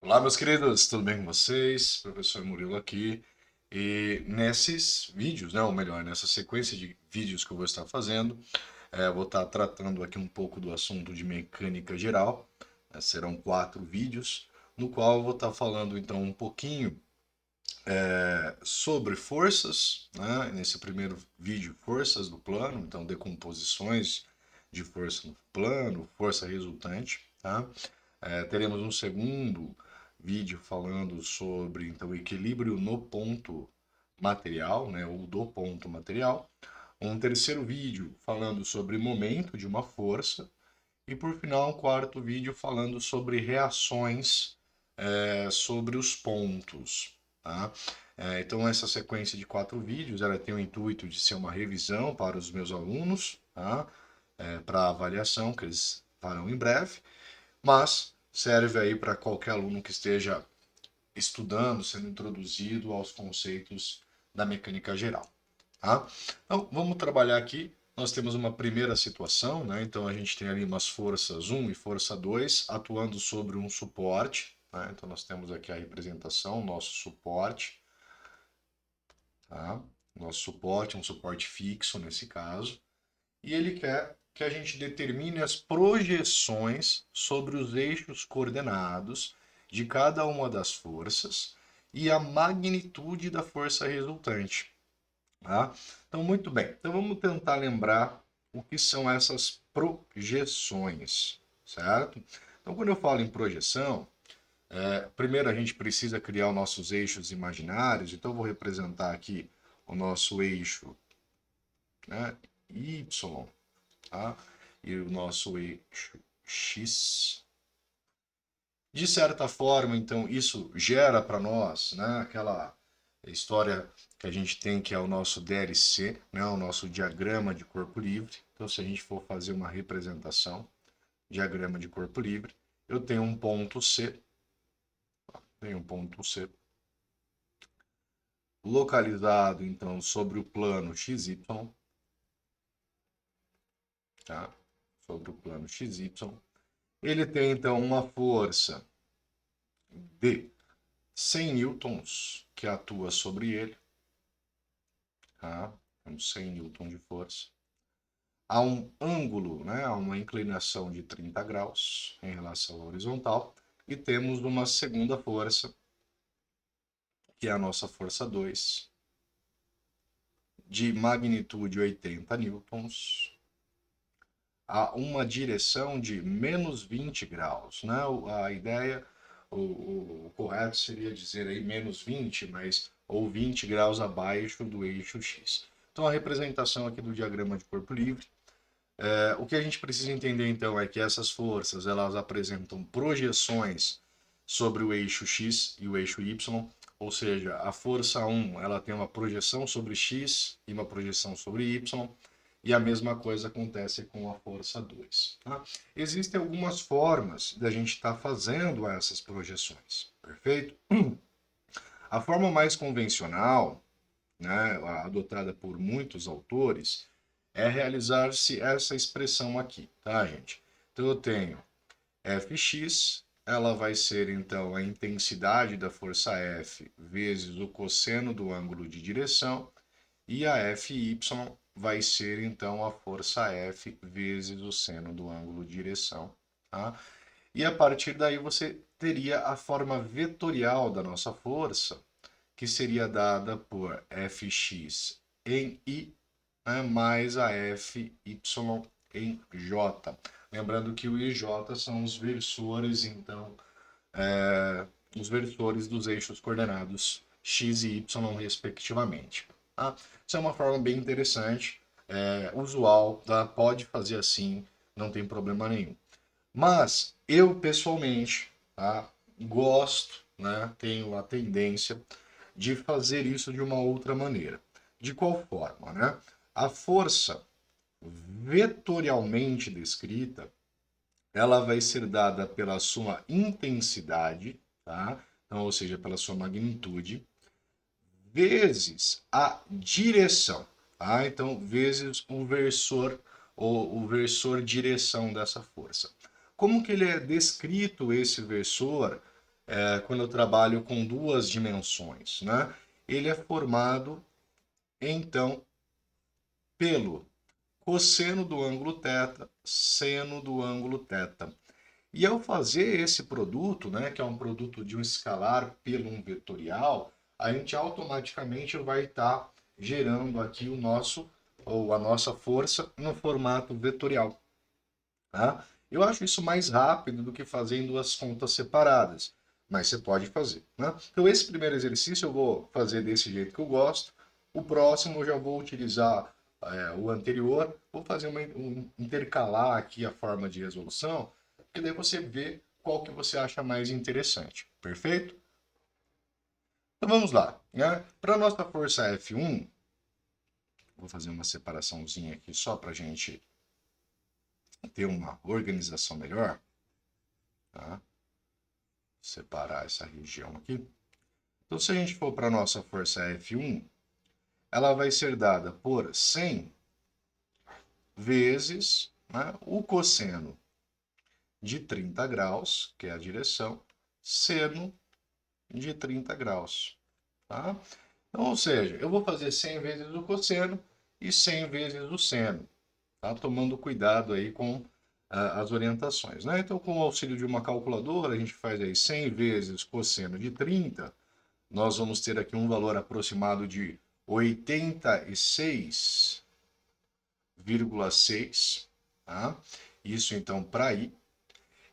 Olá, meus queridos, tudo bem com vocês? Professor Murilo aqui. E nesses vídeos, né, ou melhor, nessa sequência de vídeos que eu vou estar fazendo, eu vou estar tratando aqui um pouco do assunto de mecânica geral. Serão 4 vídeos, no qual eu vou estar falando então um pouquinho sobre forças, né? Nesse primeiro vídeo, forças do plano, então decomposições de força no plano, força resultante, tá? Teremos um segundo vídeo falando sobre então, o equilíbrio no ponto material, né, ou do ponto material. Um terceiro vídeo falando sobre momento de uma força. E por final, um quarto vídeo falando sobre reações sobre os pontos. Tá? Então, essa sequência de 4 vídeos ela tem o intuito de ser uma revisão para os meus alunos, tá? Para avaliação, que eles farão em breve, mas serve aí para qualquer aluno que esteja estudando, sendo introduzido aos conceitos da mecânica geral. Tá? Então, vamos trabalhar aqui. Nós temos uma primeira situação, né? Então a gente tem ali umas forças 1 e força 2 atuando sobre um suporte. Né? Então nós temos aqui a representação, nosso suporte. Tá? Nosso suporte, um suporte fixo nesse caso. E ele quer que a gente determine as projeções sobre os eixos coordenados de cada uma das forças e a magnitude da força resultante. Tá? Então, muito bem. Então, vamos tentar lembrar o que são essas projeções, certo? Então, quando eu falo em projeção, primeiro a gente precisa criar os nossos eixos imaginários. Então, eu vou representar aqui o nosso eixo, né, Y, tá? E o nosso eixo X. De certa forma, então, isso gera para nós, né, aquela história que a gente tem que é o nosso DLC, né, o nosso diagrama de corpo livre. Então, se a gente for fazer uma representação, diagrama de corpo livre, eu tenho um ponto C, localizado então sobre o plano XY, tá? Sobre o plano XY. Ele tem então uma força de 100 newtons que atua sobre ele, tá? Temos 100 newtons de força. Há um ângulo, né? Há uma inclinação de 30 graus em relação à horizontal. E temos uma segunda força, que é a nossa força 2, de magnitude 80 newtons, a uma direção de menos 20 graus. Né? A ideia, o correto seria dizer aí menos 20, mas ou 20 graus abaixo do eixo X. Então a representação aqui do diagrama de corpo livre. O que a gente precisa entender então é que essas forças elas apresentam projeções sobre o eixo X e o eixo Y, ou seja, a força 1 ela tem uma projeção sobre X e uma projeção sobre Y, e a mesma coisa acontece com a força 2. Tá? Existem algumas formas da gente estar fazendo essas projeções, perfeito? A forma mais convencional, né, adotada por muitos autores, é realizar-se essa expressão aqui, tá, gente? Então eu tenho Fx, ela vai ser então a intensidade da força F vezes o cosseno do ângulo de direção, e a Fy vai ser então a força F vezes o seno do ângulo de direção, tá? E a partir daí você teria a forma vetorial da nossa força, que seria dada por Fx em I, né, mais a Fy em J. Lembrando que o e J são os versores, então, os versores dos eixos coordenados x e y, respectivamente. Tá? Isso é uma forma bem interessante, usual, tá? Pode fazer assim, não tem problema nenhum. Mas eu, pessoalmente, tá? Gosto, né? Tenho a tendência de fazer isso de uma outra maneira. De qual forma, né? A força vetorialmente descrita, ela vai ser dada pela sua intensidade, tá? Então, ou seja, pela sua magnitude, vezes a direção, tá? Então, vezes o versor ou o versor direção dessa força. Como que ele é descrito esse versor quando eu trabalho com duas dimensões, né? Ele é formado, então, pelo cosseno do ângulo θ, seno do ângulo θ. E ao fazer esse produto, né, que é um produto de um escalar pelo um vetorial, a gente automaticamente vai estar gerando aqui o nosso ou a nossa força no formato vetorial. Tá? Eu acho isso mais rápido do que fazer em duas contas separadas, mas você pode fazer. Né? Então, esse primeiro exercício eu vou fazer desse jeito que eu gosto. O próximo eu já vou utilizar o anterior, vou fazer intercalar aqui a forma de resolução, que daí você vê qual que você acha mais interessante. Perfeito? Então vamos lá. Né? Para a nossa força F1, vou fazer uma separaçãozinha aqui só para a gente ter uma organização melhor. Tá? Separar essa região aqui. Então, se a gente for para a nossa força F1, ela vai ser dada por 100 vezes, né, o cosseno de 30 graus, que é a direção, seno de 30 graus. Tá? Então, ou seja, eu vou fazer 100 vezes o cosseno e 100 vezes o seno, tá? Tomando cuidado aí com as orientações. Né? Então, com o auxílio de uma calculadora, a gente faz aí 100 vezes cosseno de 30, nós vamos ter aqui um valor aproximado de 86,6, tá? Isso então para I.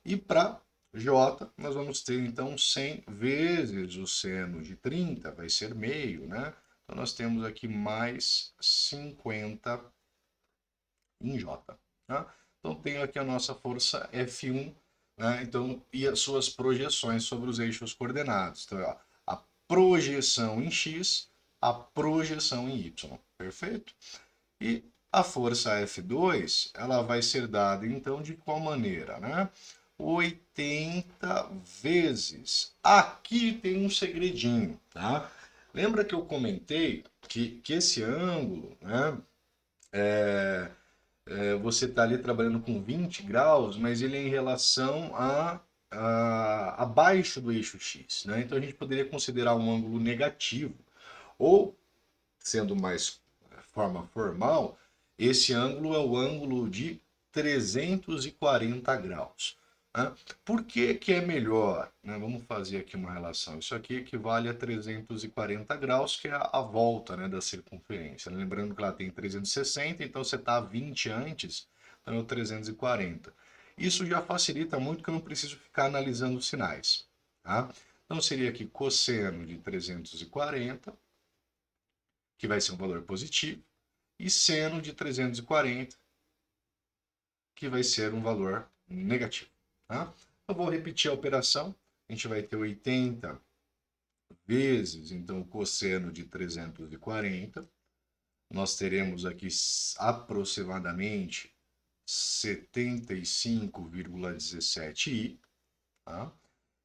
E para J, nós vamos ter então 100 vezes o seno de 30, vai ser meio, né? Então nós temos aqui mais 50 em J. Tá? Então tenho aqui a nossa força F1, né? Então, e as suas projeções sobre os eixos coordenados. Então, ó, a projeção em X, a projeção em Y. Perfeito? E a força F2, ela vai ser dada então de qual maneira, né? 80 vezes. Aqui tem um segredinho, tá? Lembra que eu comentei que esse ângulo, né? Você está ali trabalhando com 20 graus, mas ele é em relação abaixo do eixo X, né? Então a gente poderia considerar um ângulo negativo, ou, sendo mais forma formal, esse ângulo é o ângulo de 340 graus. Né? Por que, que é melhor? Né? Vamos fazer aqui uma relação. Isso aqui equivale a 340 graus, que é a volta, né, da circunferência. Lembrando que ela tem 360, então você está a 20 antes, então é o 340. Isso já facilita muito, que eu não preciso ficar analisando os sinais. Tá? Então seria aqui cosseno de 340, que vai ser um valor positivo, e seno de 340, que vai ser um valor negativo. Tá? Eu vou repetir a operação. A gente vai ter 80 vezes, então, o cosseno de 340. Nós teremos aqui aproximadamente 75,17i. Tá?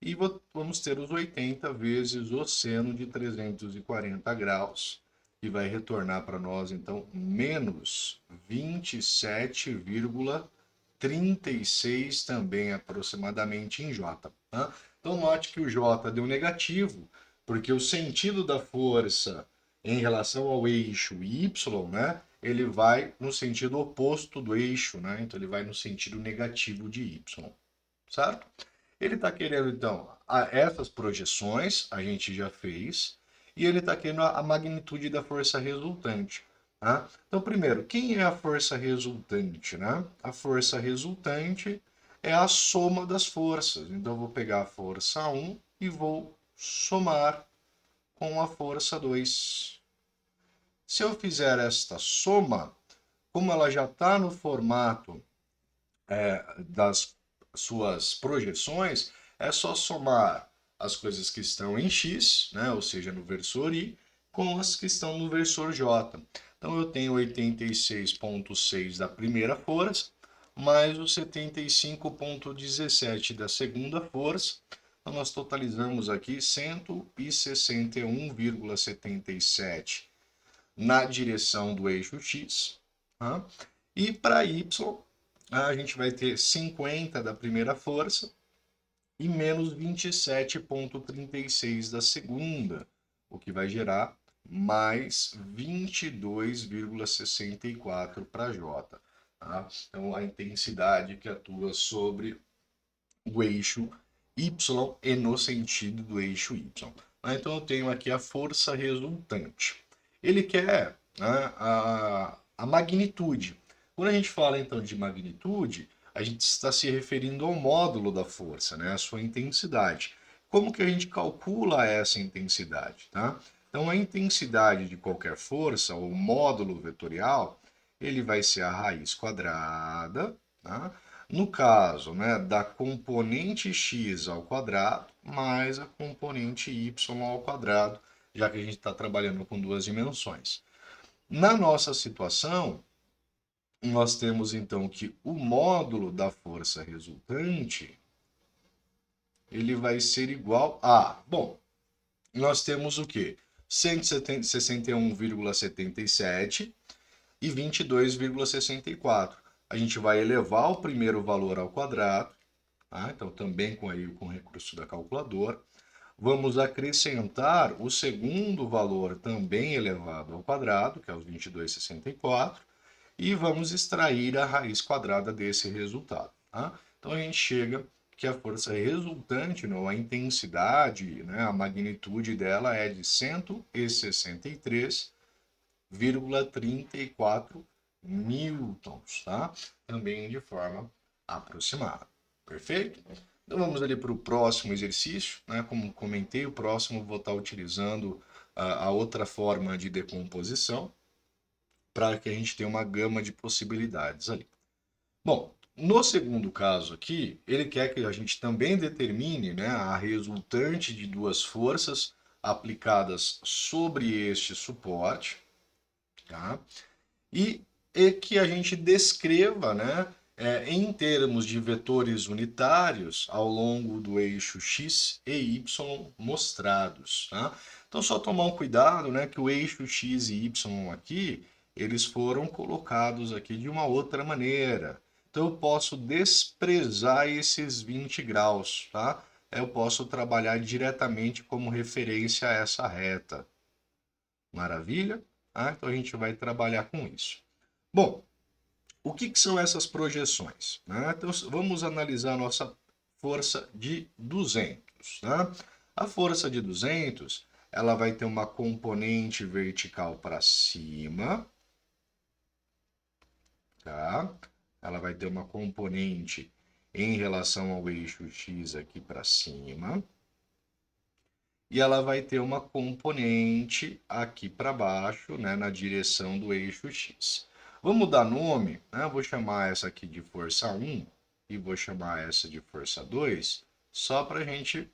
E vamos ter os 80 vezes o seno de 340 graus, que vai retornar para nós, então, menos 27,36 também aproximadamente em J. Tá? Então, note que o J deu negativo, porque o sentido da força em relação ao eixo Y, né, ele vai no sentido oposto do eixo, né? Então, ele vai no sentido negativo de Y, certo? Ele está querendo, então, essas projeções, a gente já fez, e ele está querendo a magnitude da força resultante. Tá? Então, primeiro, quem é a força resultante? Né? A força resultante é a soma das forças. Então, eu vou pegar a força 1 e vou somar com a força 2. Se eu fizer esta soma, como ela já está no formato das suas projeções, é só somar as coisas que estão em X, né, ou seja, no versor I, com as que estão no versor J. Então eu tenho 86,6 da primeira força, mais o 75,17 da segunda força. Então nós totalizamos aqui 161,77 na direção do eixo X. Tá? E para Y, a gente vai ter 50 da primeira força, e menos 27,36 da segunda, o que vai gerar mais 22,64 para J. Tá? Então, a intensidade que atua sobre o eixo Y e no sentido do eixo Y. Então, eu tenho aqui a força resultante. Ele quer, né, a magnitude. Quando a gente fala então de magnitude, a gente está se referindo ao módulo da força, né, a sua intensidade. Como que a gente calcula essa intensidade? Tá? Então, a intensidade de qualquer força, o módulo vetorial, ele vai ser a raiz quadrada, tá? No caso, né, da componente x ao quadrado mais a componente y ao quadrado, já que a gente está trabalhando com duas dimensões. Na nossa situação, nós temos então que o módulo da força resultante ele vai ser igual a, bom, nós temos o quê? 161,77 e 22,64. A gente vai elevar o primeiro valor ao quadrado, tá? Então também com o recurso da calculadora. Vamos acrescentar o segundo valor também elevado ao quadrado, que é os 22,64, e vamos extrair a raiz quadrada desse resultado. Tá? Então a gente chega que a força resultante, não, a intensidade, né, a magnitude dela é de 163,34 newtons, tá? Também de forma aproximada. Perfeito? Então vamos ali para o próximo exercício, né? Como comentei, o próximo vou estar utilizando a outra forma de decomposição para que a gente tenha uma gama de possibilidades ali. Bom, no segundo caso aqui, ele quer que a gente também determine, né, a resultante de duas forças aplicadas sobre este suporte, tá? E que a gente descreva, né, em termos de vetores unitários ao longo do eixo x e y mostrados. Tá? Então, só tomar um cuidado, né, que o eixo x e y aqui, eles foram colocados aqui de uma outra maneira. Então, eu posso desprezar esses 20 graus, tá? Eu posso trabalhar diretamente como referência a essa reta. Maravilha? Tá? Então, a gente vai trabalhar com isso. Bom, o que são essas projeções? Né? Então, vamos analisar a nossa força de 200. Tá? A força de 200, ela vai ter uma componente vertical para cima, tá? Ela vai ter uma componente em relação ao eixo x aqui para cima, e ela vai ter uma componente aqui para baixo, né, na direção do eixo x. Vamos dar nome, né? Vou chamar essa aqui de força 1 e vou chamar essa de força 2, só para a gente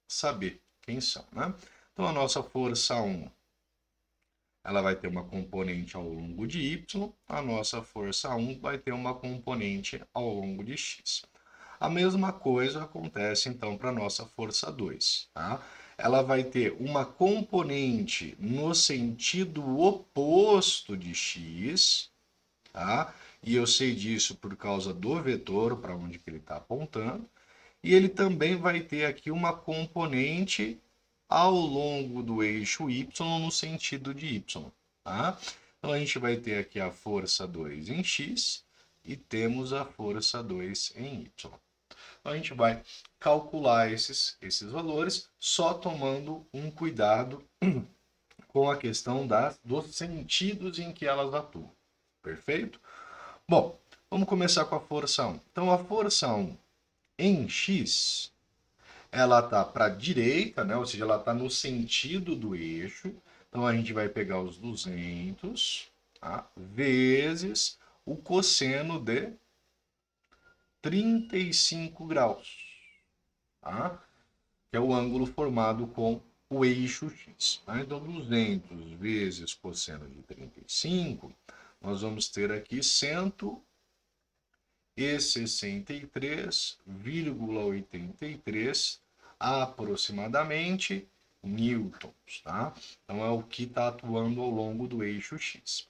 saber quem são, né? Então, a nossa força 1, ela vai ter uma componente ao longo de y, a nossa força 1 vai ter uma componente ao longo de x. A mesma coisa acontece então para a nossa força 2, tá? Ela vai ter uma componente no sentido oposto de x, tá? E eu sei disso por causa do vetor, para onde que ele está apontando. E ele também vai ter aqui uma componente ao longo do eixo y no sentido de y, tá? Então a gente vai ter aqui a força 2 em x e temos a força 2 em y. Então a gente vai calcular esses valores só tomando um cuidado com a questão dos sentidos em que elas atuam. Perfeito? Bom, vamos começar com a força 1. Então, a força 1 em x, ela está para a direita, né? Ou seja, ela está no sentido do eixo. Então, a gente vai pegar os 200, tá? Vezes o cosseno de 35 graus, tá? Que é o ângulo formado com o eixo x. Tá? Então, 200 vezes cosseno de 35, nós vamos ter aqui 163,83 aproximadamente newtons. Tá? Então, é o que está atuando ao longo do eixo x.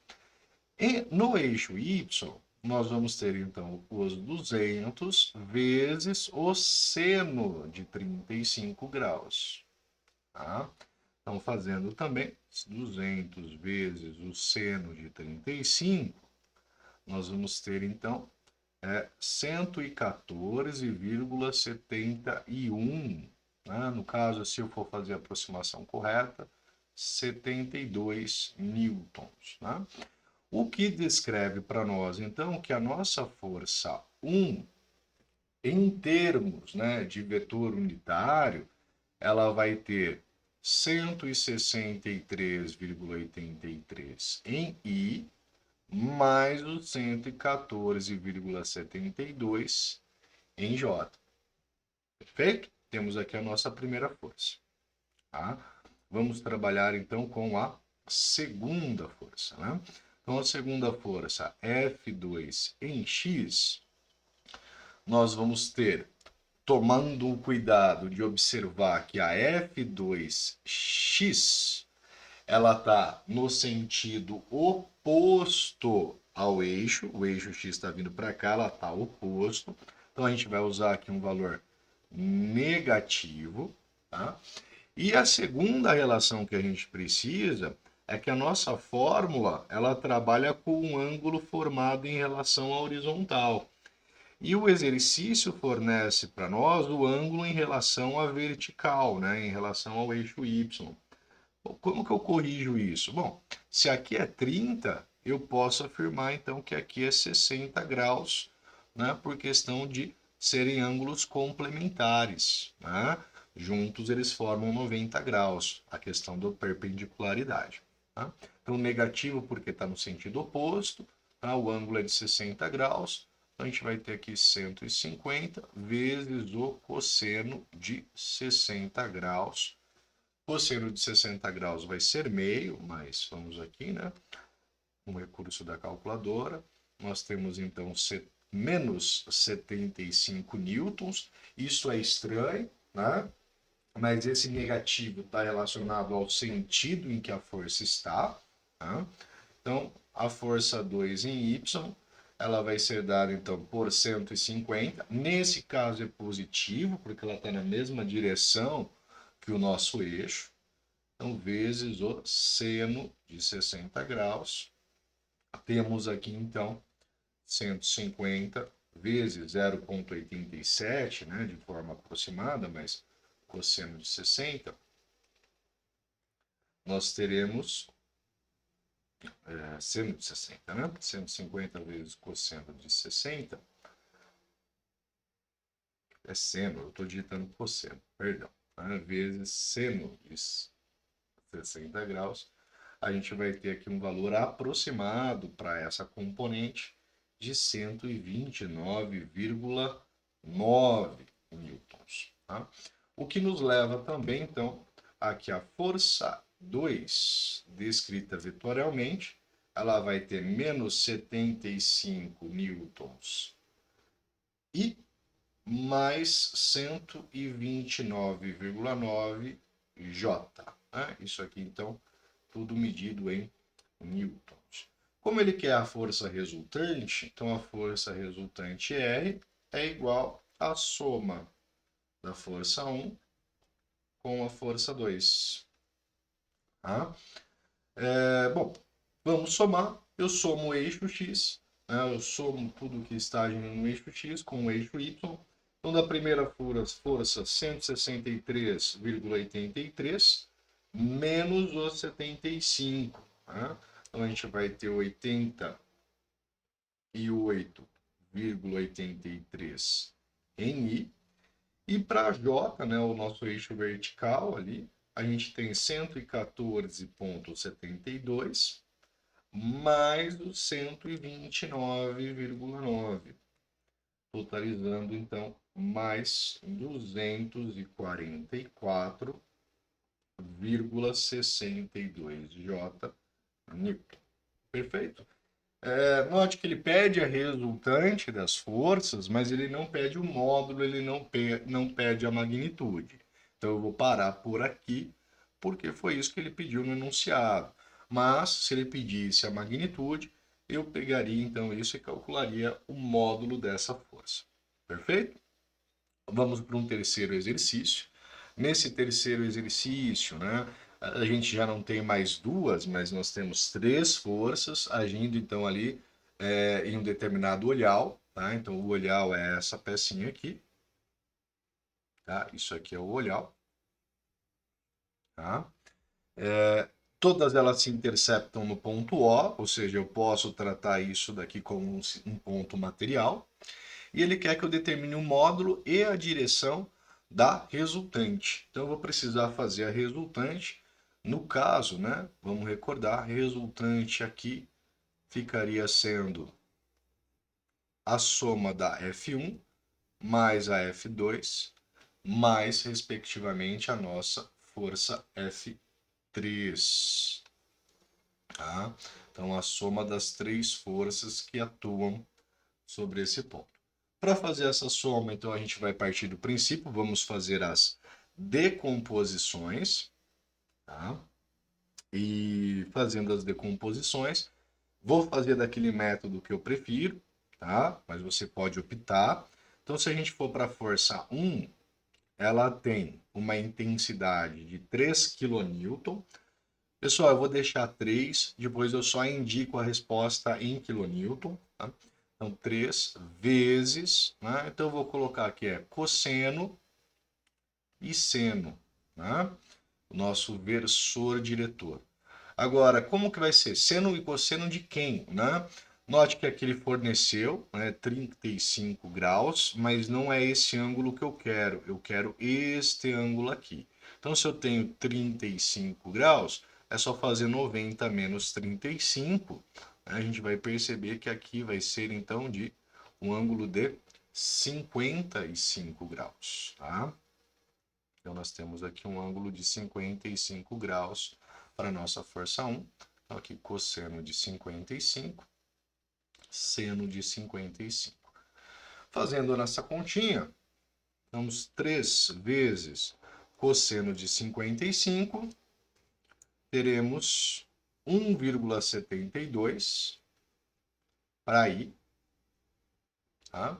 E no eixo y, nós vamos ter então os 200 vezes o seno de 35 graus. Tá? Então, fazendo também 200 vezes o seno de 35, nós vamos ter então 114,71. Né? No caso, se eu for fazer a aproximação correta, 72 newtons. Né? O que descreve para nós, então, que a nossa força 1, em termos, né, de vetor unitário, ela vai ter 163,83 em I, mais o 114,72 em J. Perfeito? Temos aqui a nossa primeira força. Tá? Vamos trabalhar então com a segunda força. Né? Então, a segunda força, F2 em X, nós vamos ter, tomando o cuidado de observar que a F2x ela está no sentido oposto ao eixo, o eixo x está vindo para cá, ela está oposto, então a gente vai usar aqui um valor negativo, tá? E a segunda relação que a gente precisa é que a nossa fórmula ela trabalha com um ângulo formado em relação à horizontal. E o exercício fornece para nós o ângulo em relação à vertical, né? Em relação ao eixo y. Como que eu corrijo isso? Bom, se aqui é 30, eu posso afirmar então que aqui é 60 graus, né? Por questão de serem ângulos complementares, né? Juntos eles formam 90 graus, a questão da perpendicularidade. Tá? Então, negativo porque está no sentido oposto, tá? O ângulo é de 60 graus, então a gente vai ter aqui 150 vezes o cosseno de 60 graus. Cosseno de 60 graus vai ser meio, mas vamos aqui, né? Um recurso da calculadora. Nós temos então menos 75 newtons. Isso é estranho, né? Mas esse negativo está relacionado ao sentido em que a força está. Tá? Então, a força 2 em y, ela vai ser dada então por 150. Nesse caso é positivo, porque ela está na mesma direção que o nosso eixo. Então, vezes o seno de 60 graus. Temos aqui então 150 vezes 0,87, né, de forma aproximada, mas cosseno de 60, nós teremos seno de 60, né? 150 vezes cosseno de 60 é seno, eu estou digitando cosseno, perdão, né? Vezes seno de 60 graus, a gente vai ter aqui um valor aproximado para essa componente de 129,9 newtons. Tá? O que nos leva também, então, a que a força 2, descrita vetorialmente, ela vai ter menos 75 newtons e mais 129,9 J. Né? Isso aqui, então, tudo medido em newtons. Como ele quer a força resultante, então a força resultante R é igual à soma da força 1 com a força 2. Tá? Bom, vamos somar. Eu somo o eixo x, né? Eu somo tudo que está agindo no eixo x com o eixo y. Então, da primeira força 163,83 menos os 75. Tá? Então, a gente vai ter 88,83 em I. E para J, né, o nosso eixo vertical ali, a gente tem 114,72 mais o 129,9, totalizando então mais 244,62 J Newton. Perfeito? Note que ele pede a resultante das forças, mas ele não pede o módulo, ele não pede a magnitude. Então eu vou parar por aqui, porque foi isso que ele pediu no enunciado. Mas se ele pedisse a magnitude, eu pegaria então isso e calcularia o módulo dessa força. Perfeito? Vamos para um terceiro exercício. Nesse terceiro exercício, né, a gente já não tem mais duas, mas nós temos três forças agindo então ali em um determinado olhal. Tá? Então o olhal é essa pecinha aqui. Tá? Isso aqui é o olhal. Tá? Todas elas se interceptam no ponto O, ou seja, eu posso tratar isso daqui como um ponto material. E ele quer que eu determine o módulo e a direção da resultante. Então eu vou precisar fazer a resultante. No caso, né, vamos recordar, a resultante aqui ficaria sendo a soma da F1 mais a F2 mais, respectivamente, a nossa força F3. Tá? Então, a soma das três forças que atuam sobre esse ponto. Para fazer essa soma, então, a gente vai partir do princípio, vamos fazer as decomposições. Tá? E fazendo as decomposições, vou fazer daquele método que eu prefiro, tá? Mas você pode optar. Então, se a gente for para a força 1, ela tem uma intensidade de 3 kN. Pessoal, eu vou deixar 3, depois eu só indico a resposta em kN. Tá? Então, 3 vezes, né? Então eu vou colocar aqui cosseno e seno, né? O nosso versor diretor. Agora, como que vai ser? Seno e cosseno de quem, né? Note que aqui ele forneceu, né, 35 graus, mas não é esse ângulo que eu quero este ângulo aqui. Então, se eu tenho 35 graus, é só fazer 90 menos 35, né? A gente vai perceber que aqui vai ser, então, de um ângulo de 55 graus, tá? Então, nós temos aqui um ângulo de 55 graus para a nossa força 1. Então, aqui, cosseno de 55, seno de 55. Fazendo a nossa continha, temos 3 vezes cosseno de 55, teremos 1,72 para I, tá?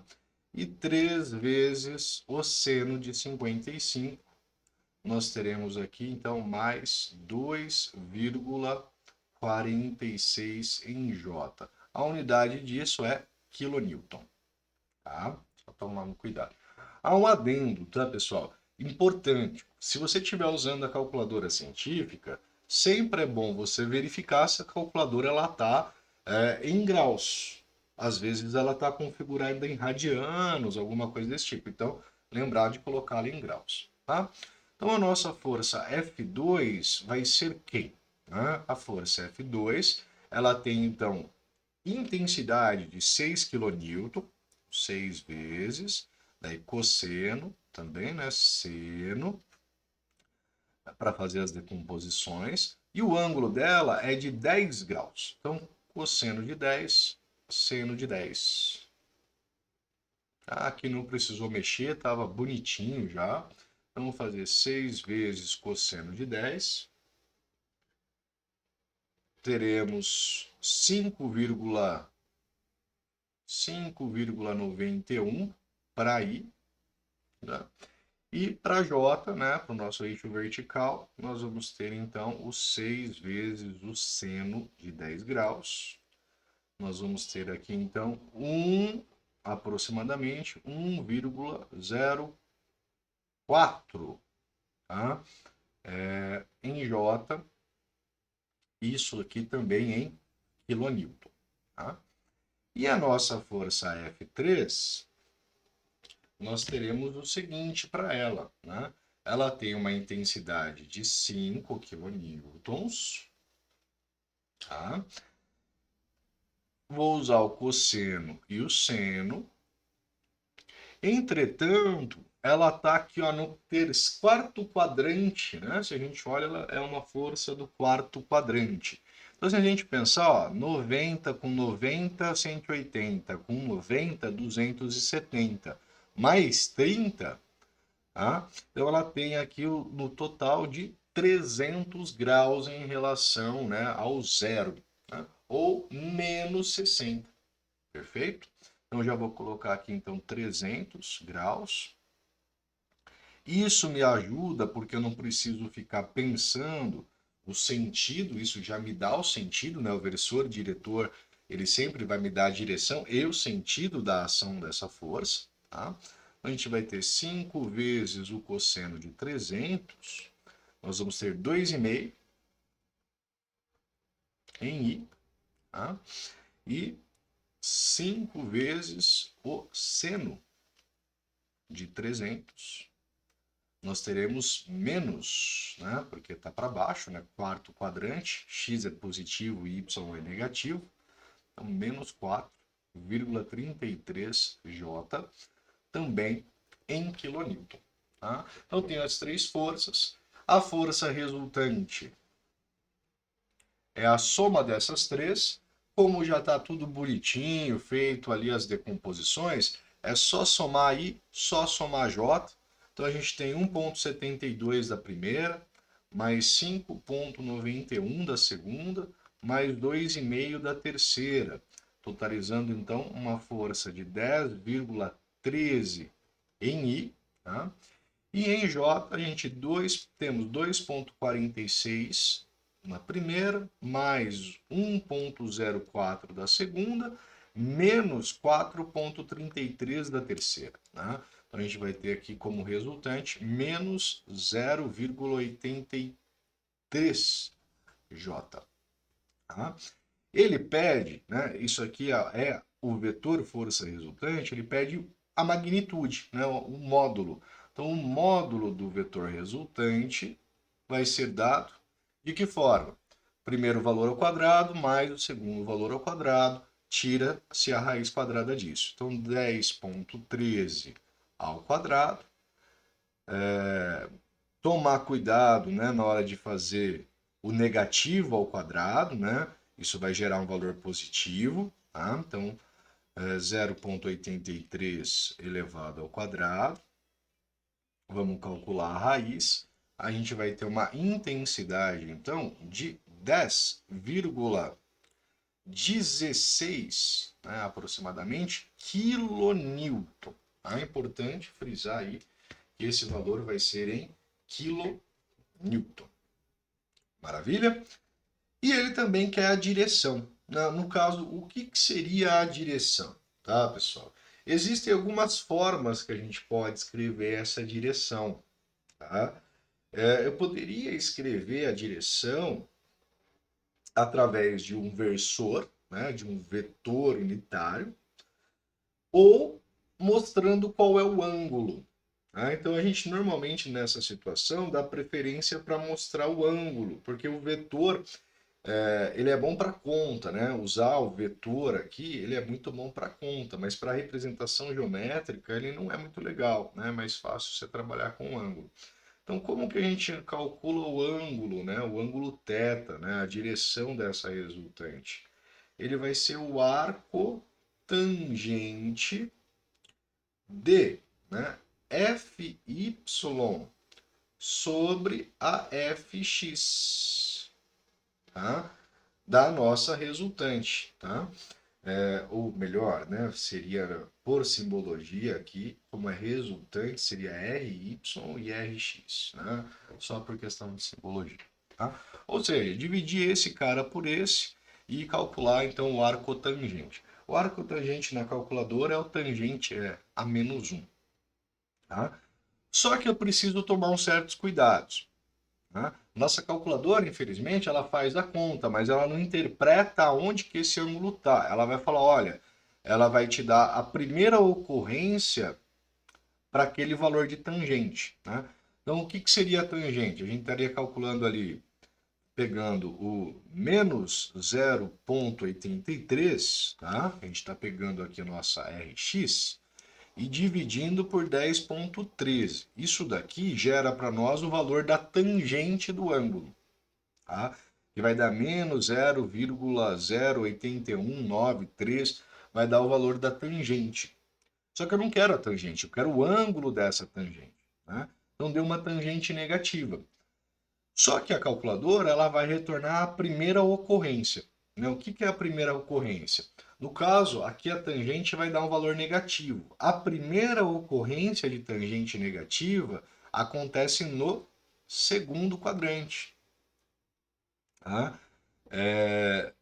E 3 vezes o seno de 55, nós teremos aqui, então, mais 2,46 em J. A unidade disso é quilonewton, tá? Só tomando cuidado. Há um adendo, tá, pessoal? Importante, se você estiver usando a calculadora científica, sempre é bom você verificar se a calculadora ela está em graus. Às vezes ela está configurada em radianos, alguma coisa desse tipo. Então, lembrar de colocá-la em graus, tá? Então, a nossa força F2 vai ser quem? A força F2, ela tem, então, intensidade de 6 kN, 6 vezes, daí cosseno, também, né, seno, para fazer as decomposições, e o ângulo dela é de 10 graus. Então, cosseno de 10, seno de 10. Aqui não precisou mexer, estava bonitinho já. Então, vamos fazer 6 vezes cosseno de 10. Teremos 5,91 para I. Tá? E para J, né, para o nosso eixo vertical, nós vamos ter então os 6 vezes o seno de 10 graus. Nós vamos ter aqui então aproximadamente 1,04, tá? Em J, isso aqui também em quilonewton, tá? E a nossa força F3, nós teremos o seguinte para ela, né? Ela tem uma intensidade de 5 quilonewtons, tá? Vou usar o cosseno e o seno. Entretanto, ela está aqui ó, no quarto quadrante, né? Se a gente olha, ela é uma força do quarto quadrante. Então, se a gente pensar, ó, 90 com 90, 180, com 90, 270, mais 30, tá? Então ela tem aqui no total de 300 graus em relação, né, ao zero, né? Ou menos 60. Perfeito? Então, já vou colocar aqui, então, 300 graus. Isso me ajuda porque eu não preciso ficar pensando o sentido, isso já me dá o sentido, né? O versor diretor, ele sempre vai me dar a direção e o sentido da ação dessa força, tá? A gente vai ter 5 vezes o cosseno de 300, nós vamos ter 2,5 em I, tá? E 5 vezes o seno de 300, nós teremos menos, né? Porque está para baixo, né? Quarto quadrante, x é positivo e y é negativo. Então, menos 4,33J, também em quilonewton. Tá? Então, tenho as três forças. A força resultante é a soma dessas três. Como já está tudo bonitinho, feito ali as decomposições, é só somar I, só somar J. Então a gente tem 1,72 da primeira, mais 5,91 da segunda, mais 2,5 da terceira, totalizando então uma força de 10,13 em I, tá? E em J a gente temos 2,46 na primeira, mais 1,04 da segunda, menos 4,33 da terceira, né? Então a gente vai ter aqui como resultante menos 0,83J. Tá? Ele pede, né, isso aqui é o vetor força resultante, ele pede a magnitude, né, o módulo. Então o módulo do vetor resultante vai ser dado de que forma? Primeiro valor ao quadrado mais o segundo valor ao quadrado, tira-se a raiz quadrada disso. Então 10,13 ao quadrado. Tomar cuidado, né, na hora de fazer o negativo ao quadrado, né? Isso vai gerar um valor positivo, tá? Então, 0,83 elevado ao quadrado. Vamos calcular a raiz. A gente vai ter uma intensidade, então, de 10,16, né, aproximadamente, quilonewton. É importante frisar aí que esse valor vai ser em quilonewton. Maravilha? E ele também quer a direção. No caso, o que seria a direção? Tá, pessoal? Existem algumas formas que a gente pode escrever essa direção. Tá? Eu poderia escrever a direção através de um versor, né, de um vetor unitário, ou mostrando qual é o ângulo. Tá? Então, a gente normalmente nessa situação dá preferência para mostrar o ângulo, porque o vetor ele é bom para conta, né? Usar o vetor aqui, ele é muito bom para conta, mas para representação geométrica ele não é muito legal, né? É mais fácil você trabalhar com o ângulo. Então, como que a gente calcula o ângulo, né? O ângulo θ, né? A direção dessa resultante? Ele vai ser o arco tangente de, né, FY sobre a FX, tá? Da nossa resultante, tá? Ou melhor, né, seria por simbologia aqui, como é resultante, seria RY e RX, né? Só por questão de simbologia, tá? Ou seja, dividir esse cara por esse e calcular então o arco tangente. O arco tangente na calculadora é o tangente a menos 1, tá? Só que eu preciso tomar uns certos cuidados. Né? Nossa calculadora, infelizmente, ela faz a conta, mas ela não interpreta onde que esse ângulo está. Ela vai falar, olha, ela vai te dar a primeira ocorrência para aquele valor de tangente. Né? Então, o que seria a tangente? A gente estaria calculando ali, pegando o menos 0,83, tá? A gente está pegando aqui a nossa RX, e dividindo por 10,13. Isso daqui gera para nós o valor da tangente do ângulo, tá? Que vai dar menos 0,089193, vai dar o valor da tangente. Só que eu não quero a tangente, eu quero o ângulo dessa tangente, né? Então deu uma tangente negativa. Só que a calculadora ela vai retornar a primeira ocorrência. né? O que é a primeira ocorrência? No caso, aqui a tangente vai dar um valor negativo. A primeira ocorrência de tangente negativa acontece no segundo quadrante. Tá?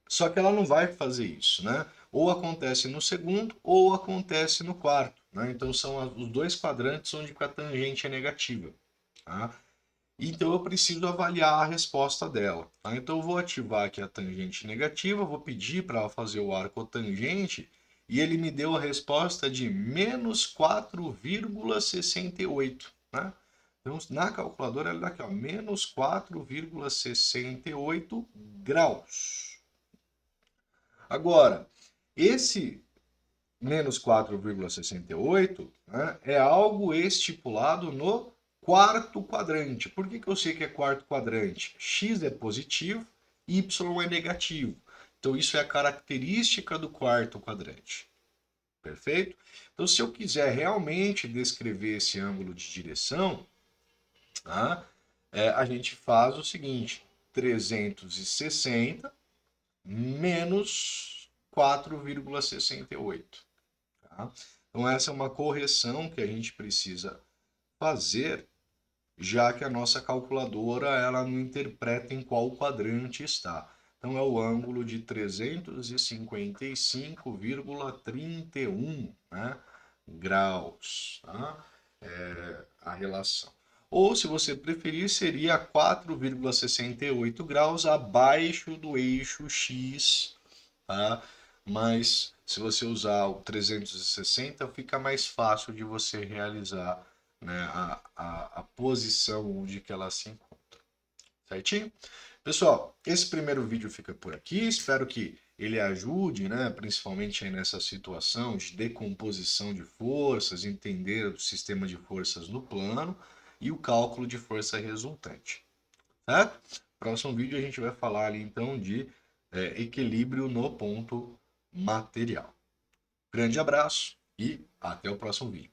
Só que ela não vai fazer isso, né? Ou acontece no segundo ou acontece no quarto, né? Então são os dois quadrantes onde a tangente é negativa. Tá? Então eu preciso avaliar a resposta dela. Tá? Então eu vou ativar aqui a tangente negativa, vou pedir para ela fazer o arco tangente e ele me deu a resposta de menos 4,68. Né? Então na calculadora ela dá aqui, ó, menos 4,68 graus. Agora, esse menos 4,68, né, é algo estipulado no quarto quadrante. Por que eu sei que é quarto quadrante? X é positivo, Y é negativo. Então isso é a característica do quarto quadrante. Perfeito? Então se eu quiser realmente descrever esse ângulo de direção, tá, a gente faz o seguinte, 360 menos 4,68. Tá? Então essa é uma correção que a gente precisa fazer, já que a nossa calculadora ela não interpreta em qual quadrante está. Então é o ângulo de 355,31, né, graus, tá? A relação. Ou, se você preferir, seria 4,68 graus abaixo do eixo X, tá? Mas se você usar o 360, fica mais fácil de você realizar, né, a posição onde que ela se encontra. Certinho? Pessoal, esse primeiro vídeo fica por aqui. Espero que ele ajude, né, principalmente aí nessa situação de decomposição de forças, entender o sistema de forças no plano e o cálculo de força resultante. Certo? Próximo vídeo a gente vai falar ali então de equilíbrio no ponto material. Grande abraço e até o próximo vídeo.